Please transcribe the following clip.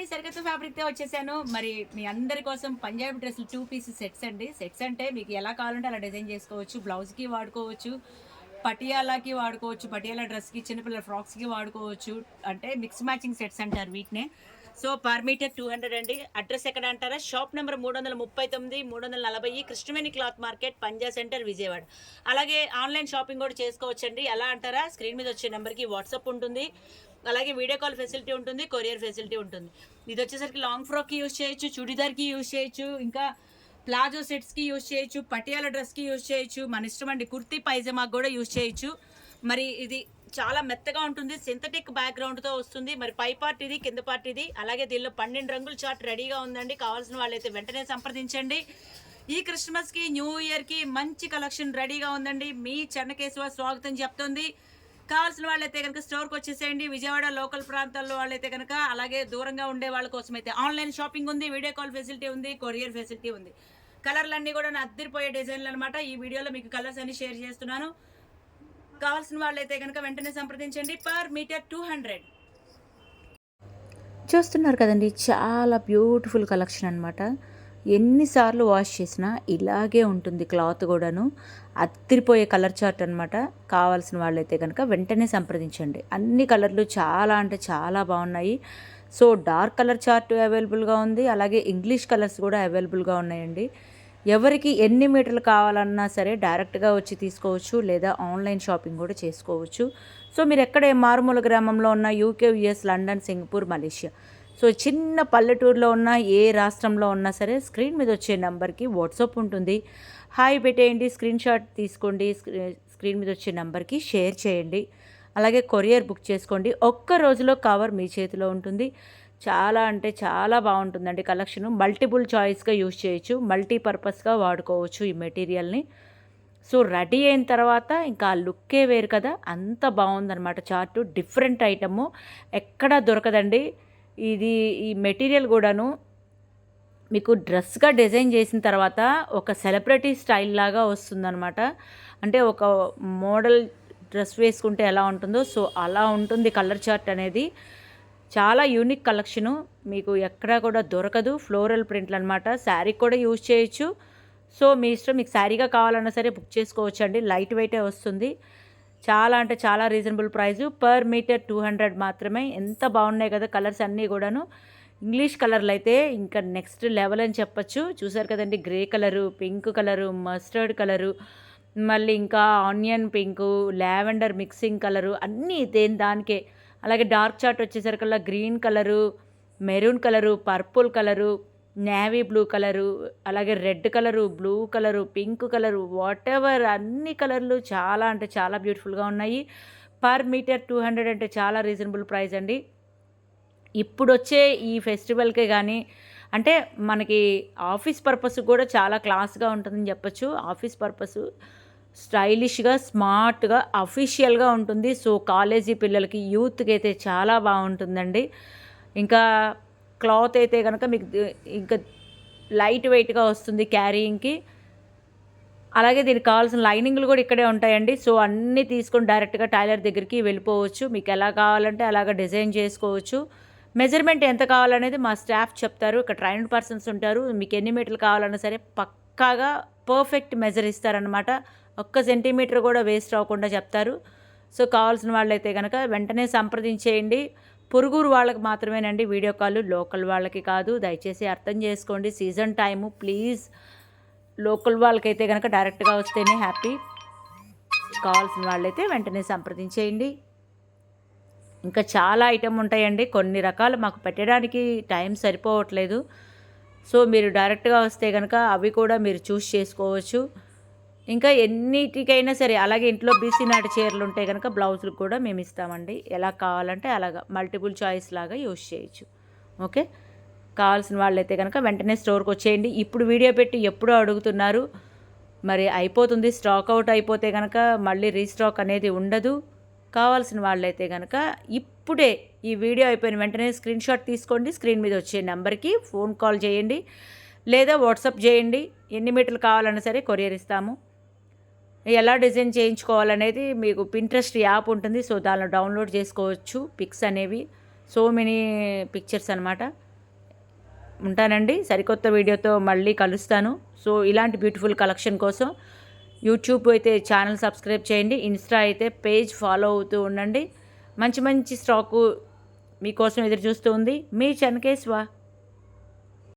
సరికొత్త ఫ్యాబ్రిక్‌తో వచ్చేసాను. మరి మీ అందరి కోసం పంజాబీ డ్రెస్సులు 2 పీస్ సెట్స్ అండి. సెట్స్ అంటే మీకు ఎలా కావాలంటే అలా డిజైన్ చేసుకోవచ్చు. బ్లౌజ్‌కి వాడుకోవచ్చు. పటియాలాకి వాడుకోవచ్చు. పటియాలా డ్రెస్‌కి, చిన్నపిల్లల ఫ్రాక్స్‌కి వాడుకోవచ్చు. అంటే మిక్స్ మ్యాచింగ్ సెట్స్ అంటారు వీటినే. సో, పర్ మీటర్ 200 అండి. అడ్రెస్ ఎక్కడ అంటారా? Shop number 339, 340 Krishnaveni cloth market, Panja centre, Vijayawada. అలాగే ఆన్‌లైన్ షాపింగ్ కూడా చేసుకోవచ్చండి. ఎలా అంటారా? స్క్రీన్ మీద వచ్చే నంబర్‌కి వాట్సాప్ ఉంటుంది. అలాగే వీడియో కాల్ ఫెసిలిటీ ఉంటుంది. కొరియర్ ఫెసిలిటీ ఉంటుంది. ఇదొచ్చేసరికి లాంగ్ ఫ్రాక్‌కి యూజ్ చేయొచ్చు. చుడిదార్‌కి యూజ్ చేయొచ్చు. ఇంకా ప్లాజో సెట్స్‌కి యూజ్ చేయొచ్చు. పటియాలా డ్రెస్‌కి యూజ్ చేయొచ్చు. మన ఇష్టమండి. కుర్తీ పైజామాకి గూడా యూజ్ చేయొచ్చు. మరి ఇది చాలా మెత్తగా ఉంటుంది. సింథటిక్ బ్యాక్‌గ్రౌండ్‌తో వస్తుంది. మరి పై పార్ట్ ఇది, కింద పార్ట్ ఇది. అలాగే దీనిలో 12 రంగుల చార్ట్ రెడీగా ఉందండి. కావాల్సిన వాళ్ళైతే వెంటనే సంప్రదించండి. ఈ క్రిస్మస్‌కి, న్యూ ఇయర్‌కి మంచి కలెక్షన్ రెడీగా ఉందండి. మీ చెన్నకేశవ స్వాగతం చెప్తోంది. కావాల్సిన వాళ్ళైతే గనక స్టోర్‌కొచ్చేసేయండి. విజయవాడ లోకల్ ప్రాంతాల్లో వాళ్ళైతే గనక, అలాగే దూరంగా ఉండే వాళ్ళ కోసమైతే ఆన్‌లైన్ షాపింగ్ ఉంది. వీడియో కాల్ ఫెసిలిటీ ఉంది. కొరియర్ ఫెసిలిటీ ఉంది. కలర్‌లన్నీ గూడా అద్దిరిపోయే డిజైన్‌లనమాట. ఈ వీడియోలో మీకు కలర్స్ అన్ని షేర్ చేస్తున్నాను. కావాల్సిన వాళ్ళైతే గనక వెంటనే సంప్రదించండి. Per metre 200. చూస్తున్నారు కదండీ! చాలా బ్యూటిఫుల్ కలెక్షన్ అనమాట. ఎన్నిసార్లు వాష్ చేసినా ఇలాగే ఉంటుంది క్లాత్ గూడాను. అద్దిరిపోయే కలర్ చార్ట్ అనమాట. కావాల్సిన వాళ్ళైతే గనక వెంటనే సంప్రదించండి. అన్ని కలర్లు చాలా అంటే చాలా బాగున్నాయి. సో, డార్క్ కలర్ చార్ట్ అవైలబుల్‌గా ఉంది. అలాగే ఇంగ్లీష్ కలర్స్ కూడా అవైలబుల్‌గా ఉన్నాయండి. ఎవరికి ఎన్ని మీటర్లు కావాలన్నా సరే డైరెక్ట్‌గా వచ్చి తీసుకోవచ్చు. లేదా ఆన్‌లైన్ షాపింగ్ కూడా చేసుకోవచ్చు. సో, మీరెక్కడ మారుమూల గ్రామంలో ఉన్న UK, US, London, Singapore, Malaysia. So, చిన్న పల్లెటూరులో ఉన్న ఏ రాష్ట్రంలో ఉన్నా సరే స్క్రీన్ మీద వచ్చే నంబర్‌కి వాట్సాప్ ఉంటుంది. హాయ్ పెట్టేయండి, స్క్రీన్‌షాట్ తీసుకోండి. స్క్రీన్ మీద వచ్చే నంబర్‌కి షేర్ చేయండి. అలాగే కొరియర్ బుక్ చేసుకోండి. ఒక్క రోజులో కవర్ మీ చేతిలో ఉంటుంది. చాలా అంటే చాలా బాగుంటుందండి కలెక్షను. మల్టిపుల్ చాయిస్‌గా యూజ్ చేయొచ్చు. మల్టీపర్పస్‌గా వాడుకోవచ్చు ఈ మెటీరియల్‌ని. సో, రెడీ అయిన తర్వాత ఇంకా ఆ లుక్కే వేరు కదా! అంత బావుందనమాట చార్టు. Different item. ఎక్కడా దొరకదండి. ఇది ఈ మెటీరియల్ గూడాను మీకు డ్రెస్‌గా డిజైన్ చేసిన తర్వాత ఒక సెలబ్రిటీ స్టైల్ లాగా వస్తుందనమాట. అంటే ఒక మోడల్ డ్రెస్ వేసుకుంటే ఎలా ఉంటుందో, సో, అలా ఉంటుంది కలర్ చార్ట్ అనేది. చాలా యూనిక్ కలెక్షను. మీకు ఎక్కడా కూడా దొరకదు. ఫ్లోరల్ ప్రింట్లనమాట. శారీకి కూడా యూజ్ చేయొచ్చు. సో, మీ ఇష్టం. మీకు శారీగా కావాలన్నా సరే బుక్ చేసుకోవచ్చండి. లైట్ వెయిటే వస్తుంది. చాలా అంటే చాలా రీజనబుల్ ప్రైజు. పర్ మీటర్ 200 మాత్రమే. ఎంత బాగున్నాయి కదా కలర్స్ అన్నీ గూడాను. ఇంగ్లీష్ కలర్‌లయితే ఇంకా నెక్స్ట్ లెవెల్ అని చెప్పొచ్చు. చూసారు కదండీ! Grey colour, pink colour, mustard colour, మళ్ళీ ఇంకా onion pink, lavender mixing colour అన్నీ దానికే. అలాగే డార్క్ చార్ట్ వచ్చేసరికల్లా green colour, maroon colour, purple colour, navy blue colour, అలాగే red colour, blue colour, pink colour, whatever అన్ని కలర్లు చాలా అంటే చాలా బ్యూటిఫుల్‌గా ఉన్నాయి. పర్ మీటర్ 200 అంటే చాలా రీజనబుల్ ప్రైస్ అండి. ఇప్పుడొచ్చే ఈ ఫెస్టివల్‌కే గానీ, అంటే మనకి ఆఫీస్ పర్పస్‌కి కూడా చాలా క్లాస్‌గా ఉంటుందని చెప్పొచ్చు. ఆఫీస్ పర్పసు స్టైలిష్‌గా, స్మార్ట్‌గా, అఫీషియల్‌గా ఉంటుంది. సో, కాలేజీ పిల్లలకి, యూత్‌కైతే చాలా బావుంటుందండి. ఇంకా క్లాత్ అయితే గనక మీకు ఇంకా లైట్ వెయిట్‌గా వస్తుంది క్యారీయింగ్‌కి. అలాగే దీనికి కావాల్సిన లైనింగ్‌లు గూడా ఇక్కడే ఉంటాయండి. సో, అన్నీ తీసుకొని డైరెక్ట్‌గా టైలర్ దగ్గరికి వెళ్ళిపోవచ్చు. మీకెలా కావాలంటే అలాగా డిజైన్ చేసుకోవచ్చు. మెజర్‌మెంట్ ఎంత కావాలనేది మా స్టాఫ్ చెప్తారు. ఇక్కడ ట్రైన్డ్ పర్సన్స్ ఉంటారు. మీకు ఎన్ని మీటర్లు కావాలన్నా సరే పక్కాగా పర్ఫెక్ట్ మెజర్ ఇస్తారనమాట. ఒక్క సెంటీమీటర్ గూడా వేస్ట్ అవ్వకుండా చెప్తారు. సో, కావాల్సిన వాళ్ళైతే గనక వెంటనే సంప్రదించేయండి. పొరుగురు వాళ్ళకి మాత్రమేనండి వీడియో కాల్. లోకల్ వాళ్ళకి కాదు. దయచేసి అర్థం చేసుకోండి. Season time please. లోకల్ వాళ్ళకైతే గనక డైరెక్ట్‌గా వస్తేనే హ్యాపీ. కావాల్సిన వాళ్ళైతే వెంటనే సంప్రదించేయండి. ఇంకా చాలా ఐటెమ్ ఉంటాయండి. కొన్ని రకాలు మాకు పెట్టడానికి టైం సరిపోవట్లేదు. సో, మీరు డైరెక్ట్‌గా వస్తే గనక అవి కూడా మీరు చూస్ చేసుకోవచ్చు. ఇంకా ఎన్నిటికైనా సరే అలాగే ఇంట్లో బీసీ నాటి చీరలుంటే గనక బ్లౌజులకు కూడా మేమిస్తామండి. ఎలా కావాలంటే అలాగా మల్టిపుల్ చాయిస్ లాగా యూజ్ చేయొచ్చు. ఓకే. కావాల్సిన వాళ్ళైతే గనక వెంటనే స్టోర్‌కొచ్చేయండి. ఇప్పుడు వీడియో పెట్టి ఎప్పుడో అడుగుతున్నారు. మరి అయిపోతుంది. స్టాక్ ఔట్ అయిపోతే గనక మళ్ళీ రీస్టాక్ అనేది ఉండదు. కావాల్సిన వాళ్ళైతే గనక ఇప్పుడే ఈ వీడియో అయిపోయిన వెంటనే స్క్రీన్‌షాట్ తీసుకోండి. స్క్రీన్ మీద వచ్చే నంబర్‌కి ఫోన్ కాల్ చేయండి. లేదా వాట్సాప్ చేయండి. ఎన్ని మీటర్లు కావాలన్నా సరే కొరియర్ ఇస్తాము. ఎలా డిజైన్ చేయించుకోవాలనేది మీకు పింట్రెస్ట్ యాప్ ఉంటుంది. సో, దానిలో డౌన్లోడ్ చేసుకోవచ్చు పిక్స్ అనేవి. సో మెనీ పిక్చర్స్ అనమాట. ఉంటానండి. సరికొత్త వీడియోతో మళ్ళీ కలుస్తాను. సో ఇలాంటి బ్యూటిఫుల్ కలెక్షన్ కోసం యూట్యూబ్ అయితే ఛానల్ సబ్స్క్రైబ్ చేయండి. ఇన్స్టా అయితే పేజ్ ఫాలో అవుతూ ఉండండి. మంచి మంచి స్టాకు మీకోసం ఎదురు చూస్తూ ఉంది. మీ చెన్నకేశ్వ.